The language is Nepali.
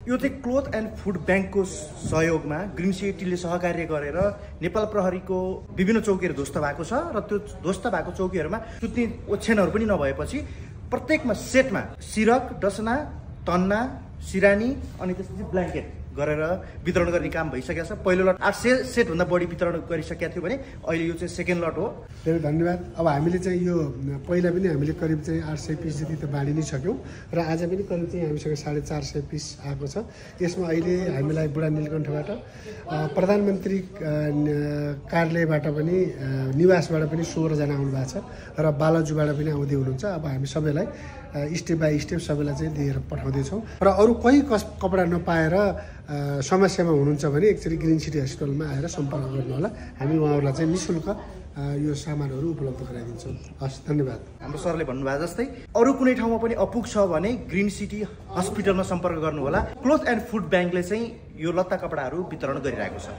यो चाहिँ क्लोथ एन्ड फुड ब्याङ्कको सहयोगमा ग्रिन सिटीले सहकार्य गरेर नेपाल प्रहरीको विभिन्न चौकीहरू ध्वस्त भएको छ र त्यो ध्वस्त भएको चौकीहरूमा सुत्ने ओछ्यानहरू पनि नभएपछि प्रत्येकमा सेटमा सिरक, डसना, तन्ना, सिरानी अनि त्यसपछि ब्ल्याङ्केट गरेर वितरण गर्ने काम भइसकेको छ। पहिलो लट 800 सेटभन्दा बढी वितरण गरिसकेका थियो भने अहिले यो चाहिँ सेकेन्ड लट हो। धेरै धन्यवाद। अब हामीले चाहिँ यो पहिला पनि हामीले करिब चाहिँ 800 पिस जति त बाँडि नै सक्यौँ र आज पनि करिब चाहिँ हामीसँग 450 पिस आएको छ। यसमा अहिले हामीलाई बुढा नीलकण्ठबाट प्रधानमन्त्री कार्यालयबाट पनि निवासबाट पनि 16 जना आउनु भएको छ र बालाजुबाट पनि आउँदै हुनुहुन्छ। अब हामी सबैलाई स्टेप बाई स्टेप सबैलाई चाहिँ दिएर पठाउँदैछौँ र अरू कोही कपडा नपाएर समस्यामा हुनुहुन्छ भने एकचोटि ग्रिन सिटी हस्पिटलमा आएर सम्पर्क गर्नु होला। हामी उहाँहरूलाई चाहिँ निःशुल्क यो सामानहरू उपलब्ध गराइदिन्छौँ। हस्, धन्यवाद। हाम्रो सरले भन्नुभएको जस्तै अरू कुनै ठाउँमा पनि अपुग छ भने ग्रिन सिटी हस्पिटलमा सम्पर्क गर्नु होला। क्लोथ एन्ड फुड ब्याङ्कले चाहिँ यो लत्ता कपडाहरू वितरण गरिरहेको छ।